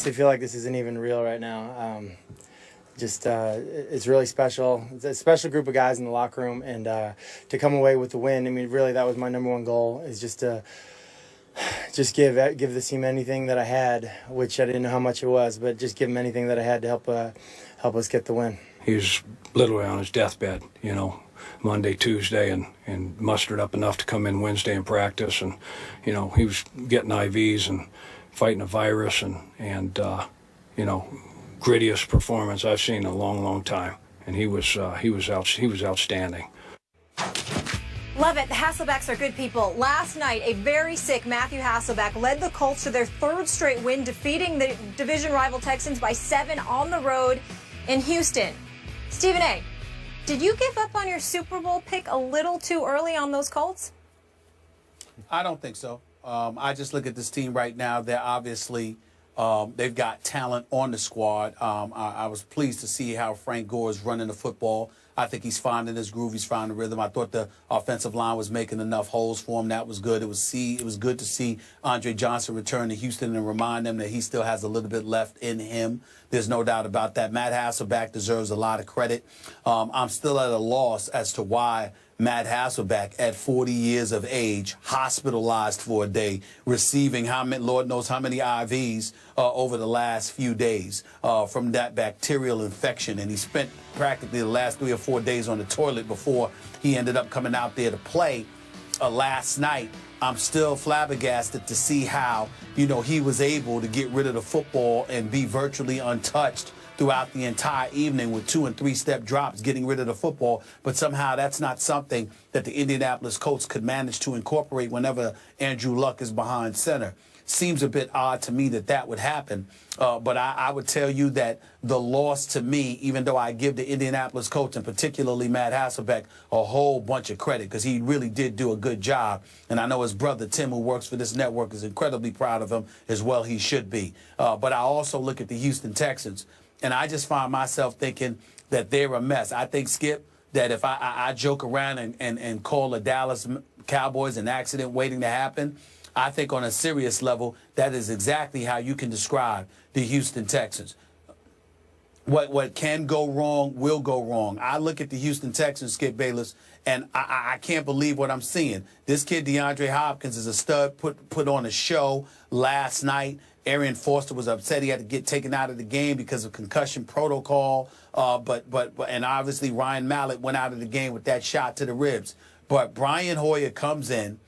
honestly feel like this isn't even real right now. It's really special. It's a special group of guys in the locker room, and to come away with the win, I mean, really, that was my number one goal, is just to give the team anything that I had, which I didn't know how much it was, but just give them anything that I had to help us get the win. He was literally on his deathbed, Monday, Tuesday, and mustered up enough to come in Wednesday and practice, and he was getting IVs and fighting a virus, and grittiest performance I've seen in a long, long time, and he was outstanding. Love it. The Hasselbacks are good people. Last night, a very sick Matthew Hasselback led the Colts to their third straight win, defeating the division rival Texans by 7 on the road in Houston. Stephen A., did you give up on your Super Bowl pick a little too early on those Colts? I don't think so. I just look at this team right now. They're obviously they've got talent on the squad. I was pleased to see how Frank Gore is running the football. I think he's finding his groove. He's finding the rhythm. I thought the offensive line was making enough holes for him. That was good. It was good to see Andre Johnson return to Houston and remind them that he still has a little bit left in him. There's no doubt about that. Matt Hasselback deserves a lot of credit. I'm still at a loss as to why Matt Hasselback, at 40 years of age, hospitalized for a day, receiving Lord knows how many IVs over the last few days from that bacterial infection. And he spent practically the last 3 or 4 days on the toilet before he ended up coming out there to play last night. I'm still flabbergasted to see how, he was able to get rid of the football and be virtually untouched throughout the entire evening with 2- and 3-step drops, getting rid of the football. But somehow that's not something that the Indianapolis Colts could manage to incorporate whenever Andrew Luck is behind center. Seems a bit odd to me that would happen. But I would tell you that the loss to me, even though I give the Indianapolis Colts, and particularly Matt Hasselbeck, a whole bunch of credit, because he really did do a good job. And I know his brother Tim, who works for this network, is incredibly proud of him as well. He should be. But I also look at the Houston Texans, and I just find myself thinking that they're a mess. I think, Skip, that if I joke around and call the Dallas Cowboys an accident waiting to happen, I think on a serious level, that is exactly how you can describe the Houston Texans. What can go wrong will go wrong. I look at the Houston Texans, Skip Bayless, and I can't believe what I'm seeing. This kid, DeAndre Hopkins, is a stud, put on a show last night. Arian Foster was upset he had to get taken out of the game because of concussion protocol. And obviously Ryan Mallett went out of the game with that shot to the ribs. But Brian Hoyer comes in,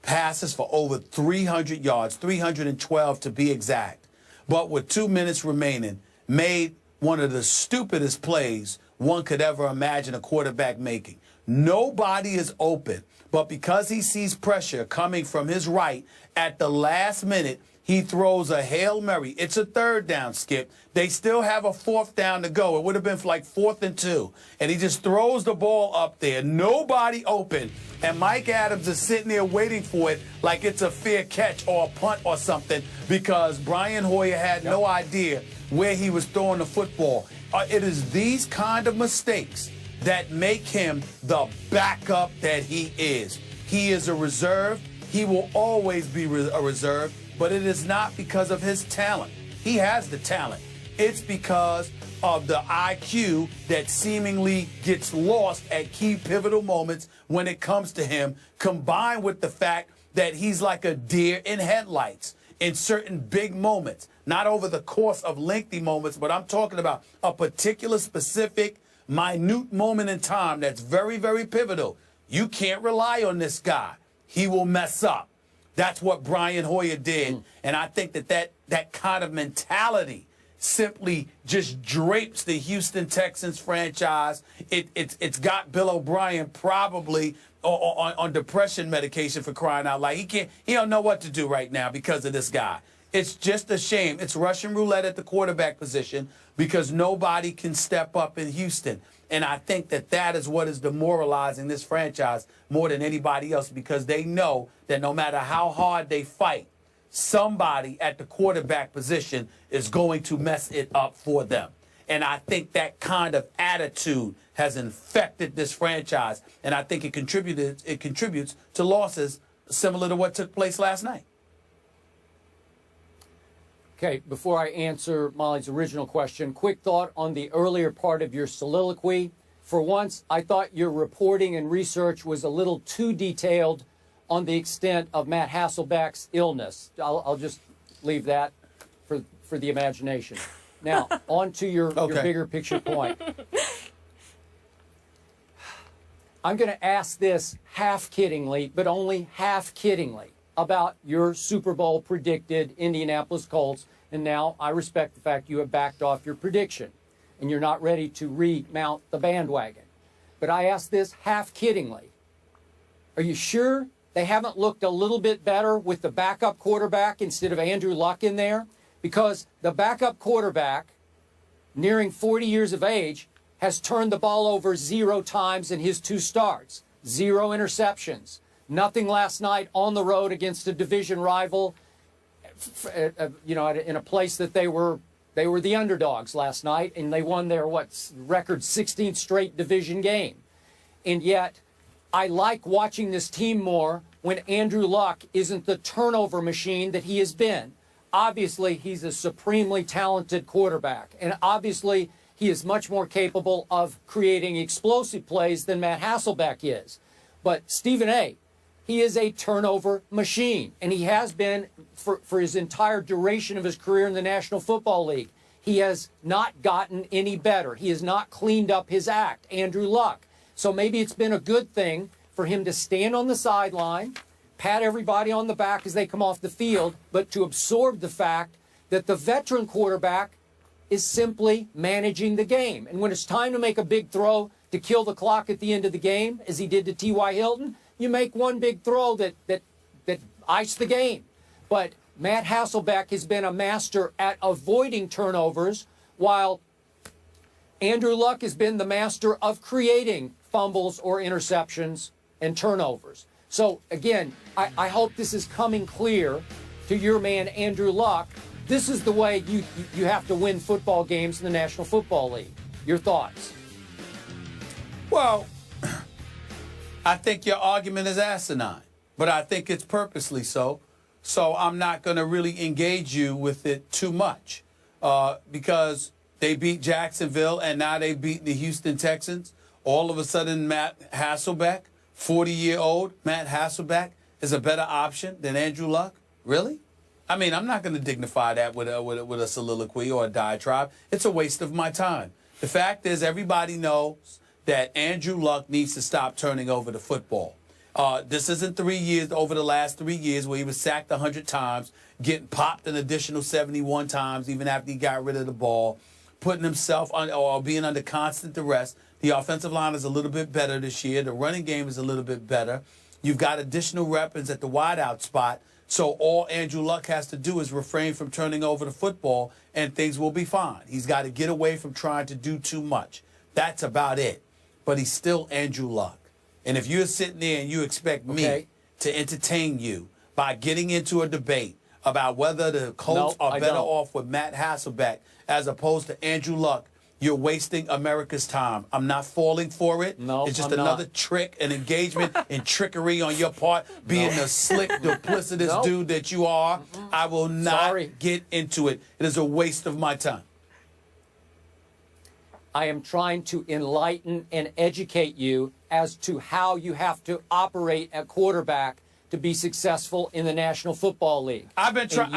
passes for over 300 yards, 312 to be exact. But with 2 minutes remaining, made one of the stupidest plays one could ever imagine a quarterback making. Nobody is open, but because he sees pressure coming from his right at the last minute, he throws a Hail Mary. It's a 3rd down, Skip. They still have a 4th down to go. It would have been for like 4th and 2. And he just throws the ball up there. Nobody open. And Mike Adams is sitting there waiting for it like it's a fair catch or a punt or something, because Brian Hoyer had no idea where he was throwing the football. It is these kind of mistakes that make him the backup that he is. He is a reserve. He will always be a reserve. But it is not because of his talent. He has the talent. It's because of the IQ that seemingly gets lost at key pivotal moments when it comes to him, combined with the fact that he's like a deer in headlights in certain big moments. Not over the course of lengthy moments, but I'm talking about a particular specific, minute moment in time that's very, very pivotal. You can't rely on this guy. He will mess up. That's what Brian Hoyer did. And I think that kind of mentality simply just drapes the Houston Texans franchise. It's got Bill O'Brien probably on depression medication, for crying out loud. He don't know what to do right now because of this guy. It's just a shame. It's Russian roulette at the quarterback position because nobody can step up in Houston. And I think that is what is demoralizing this franchise more than anybody else, because they know that no matter how hard they fight, somebody at the quarterback position is going to mess it up for them. And I think that kind of attitude has infected this franchise, and I think it contributes to losses similar to what took place last night. Okay, before I answer Molly's original question, quick thought on the earlier part of your soliloquy. For once, I thought your reporting and research was a little too detailed on the extent of Matt Hasselbeck's illness. I'll just leave that for the imagination. Now, on to your bigger picture point. I'm going to ask this half-kiddingly, but only half-kiddingly, about your Super Bowl predicted Indianapolis Colts, and now I respect the fact you have backed off your prediction, and you're not ready to remount the bandwagon. But I ask this half-kiddingly. Are you sure they haven't looked a little bit better with the backup quarterback instead of Andrew Luck in there? Because the backup quarterback, nearing 40 years of age, has turned the ball over 0 times in his 2 starts. 0 interceptions. Nothing last night on the road against a division rival, in a place that they were the underdogs last night, and they won their, record 16th straight division game. And yet, I like watching this team more when Andrew Luck isn't the turnover machine that he has been. Obviously, he's a supremely talented quarterback, and obviously, he is much more capable of creating explosive plays than Matt Hasselbeck is. But Stephen A., he is a turnover machine, and he has been for his entire duration of his career in the National Football League. He has not gotten any better. He has not cleaned up his act, Andrew Luck. So maybe it's been a good thing for him to stand on the sideline, pat everybody on the back as they come off the field, but to absorb the fact that the veteran quarterback is simply managing the game. And when it's time to make a big throw to kill the clock at the end of the game, as he did to T.Y. Hilton, you make one big throw that iced the game. But Matt Hasselbeck has been a master at avoiding turnovers, while Andrew Luck has been the master of creating fumbles or interceptions and turnovers. So, again, I hope this is coming clear to your man, Andrew Luck. This is the way you have to win football games in the National Football League. Your thoughts? Well, I think your argument is asinine, but I think it's purposely so. So I'm not going to really engage you with it too much because they beat Jacksonville and now they beat the Houston Texans. All of a sudden, Matt Hasselbeck, 40-year-old Matt Hasselbeck, is a better option than Andrew Luck? Really? I mean, I'm not going to dignify that with a soliloquy or a diatribe. It's a waste of my time. The fact is, everybody knows that Andrew Luck needs to stop turning over the football. This isn't 3 years, over the last 3 years, where he was sacked 100 times, getting popped an additional 71 times, even after he got rid of the ball, putting himself on, or being under constant duress. The offensive line is a little bit better this year. The running game is a little bit better. You've got additional weapons at the wideout spot. So all Andrew Luck has to do is refrain from turning over the football, and things will be fine. He's got to get away from trying to do too much. That's about it. But he's still Andrew Luck. And if you're sitting there and you expect me to entertain you by getting into a debate about whether the Colts are better off with Matt Hasselbeck as opposed to Andrew Luck, you're wasting America's time. I'm not falling for it. No, it's just another trick, an engagement and trickery on your part, being the slick, duplicitous dude that you are. I will not get into it. It is a waste of my time. I am trying to enlighten and educate you as to how you have to operate at quarterback to be successful in the National Football League. I've been trying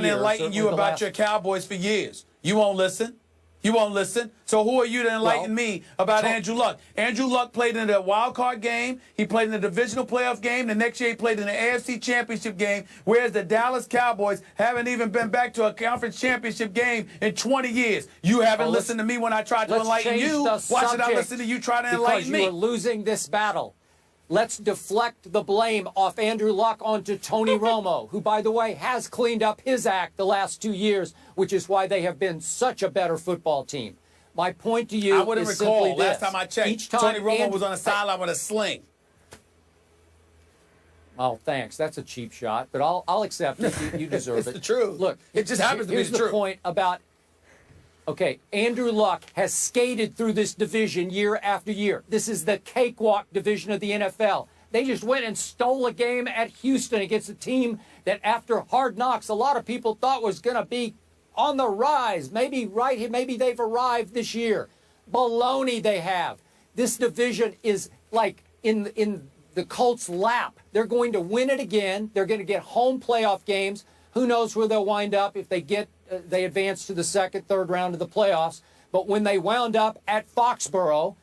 to enlighten you about your Cowboys for years. You won't listen. You won't listen. So who are you to enlighten me about Andrew Luck? Andrew Luck played in the wild card game. He played in the divisional playoff game. The next year he played in the AFC championship game, whereas the Dallas Cowboys haven't even been back to a conference championship game in 20 years. You haven't listened to me when I tried to enlighten you. Why should I listen to you try to enlighten me? Because you are losing this battle. Let's deflect the blame off Andrew Luck onto Tony Romo, who, by the way, has cleaned up his act the last 2 years, which is why they have been such a better football team. My point to you is simply this. Last time I checked, Tony Romo was on the sideline with a sling. Oh, thanks. That's a cheap shot, but I'll accept it. You deserve it. It's the truth. Look, it just happens to be the truth. Here's the point about... Okay, Andrew Luck has skated through this division year after year. This is the cakewalk division of the NFL. They just went and stole a game at Houston against a team that after Hard Knocks, a lot of people thought was going to be on the rise. Maybe they've arrived this year. Baloney they have. This division is like in the Colts' lap. They're going to win it again. They're going to get home playoff games. Who knows where they'll wind up if they advance to the second, third round of the playoffs. But when they wound up at Foxborough,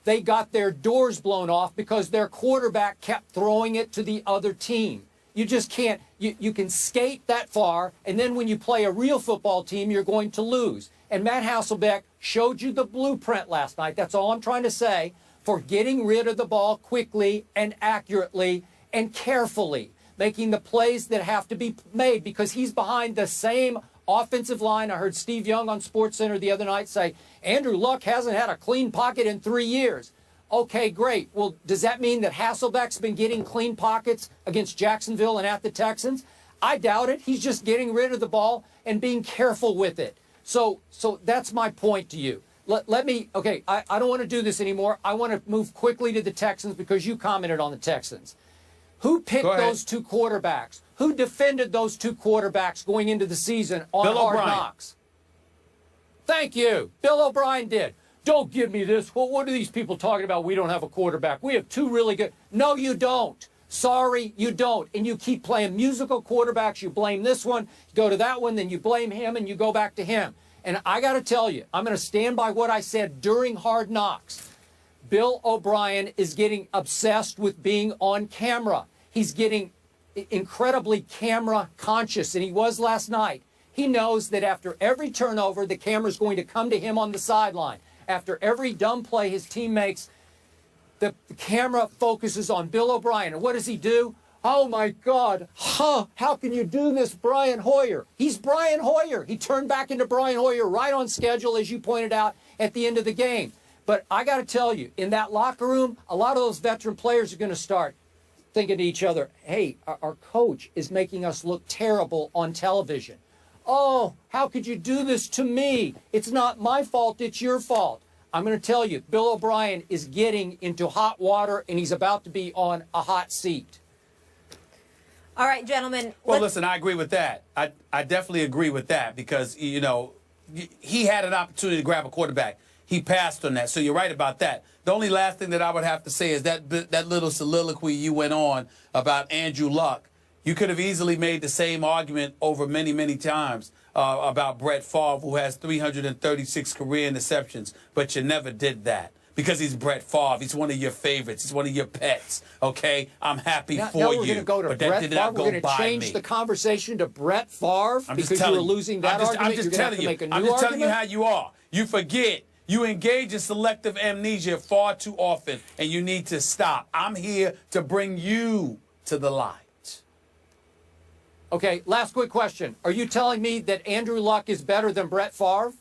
they got their doors blown off because their quarterback kept throwing it to the other team. You just can't. You can skate that far, and then when you play a real football team, you're going to lose. And Matt Hasselbeck showed you the blueprint last night. That's all I'm trying to say, for getting rid of the ball quickly and accurately and carefully, making the plays that have to be made, because he's behind the same offensive line. I heard Steve Young on SportsCenter the other night say, Andrew Luck hasn't had a clean pocket in 3 years. Okay, great. Well, does that mean that Hasselbeck's been getting clean pockets against Jacksonville and at the Texans? I doubt it. He's just getting rid of the ball and being careful with it. So that's my point to you. Let me, okay, I don't want to do this anymore. I want to move quickly to the Texans because you commented on the Texans. Who picked those two quarterbacks? Who defended those two quarterbacks going into the season on Hard Knocks? Thank you. Bill O'Brien did. Don't give me this. Well, what are these people talking about? We don't have a quarterback. We have two really good. No, you don't. Sorry, you don't. And you keep playing musical quarterbacks. You blame this one, you go to that one, then you blame him, and you go back to him. And I got to tell you, I'm going to stand by what I said during Hard Knocks. Bill O'Brien is getting obsessed with being on camera. He's getting incredibly camera conscious, and he was last night. He knows that after every turnover, the camera's going to come to him on the sideline. After every dumb play his team makes, the camera focuses on Bill O'Brien. And what does he do? Oh, my God. How can you do this, Brian Hoyer? He's Brian Hoyer. He turned back into Brian Hoyer right on schedule, as you pointed out, at the end of the game. But I got to tell you, in that locker room, a lot of those veteran players are going to start thinking to each other, hey, our coach is making us look terrible on television. Oh, how could you do this to me? It's not my fault, it's your fault. I'm going to tell you, Bill O'Brien is getting into hot water, and he's about to be on a hot seat. All right, gentlemen. Well, listen, I agree with that. I definitely agree with that because, you know, he had an opportunity to grab a quarterback. He passed on that, so you're right about that. The only last thing that I would have to say is that little soliloquy you went on about Andrew Luck. You could have easily made the same argument over many, many times about Brett Favre, who has 336 career interceptions, but you never did that because he's Brett Favre. He's one of your favorites. He's one of your pets, okay? I'm happy for now you. We're going to go to but Brett that did not Favre. We're going to change the conversation to Brett Favre because you were losing that argument. I'm just telling you. I'm just telling you how you are. You forget. You engage in selective amnesia far too often, and you need to stop. I'm here to bring you to the light. Okay, last quick question. Are you telling me that Andrew Luck is better than Brett Favre?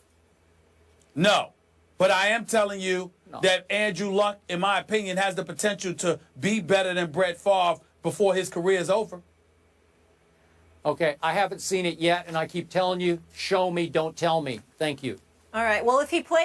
No, but I am telling you that Andrew Luck, in my opinion, has the potential to be better than Brett Favre before his career is over. Okay, I haven't seen it yet, and I keep telling you, show me, don't tell me. Thank you. All right. Well, if he plays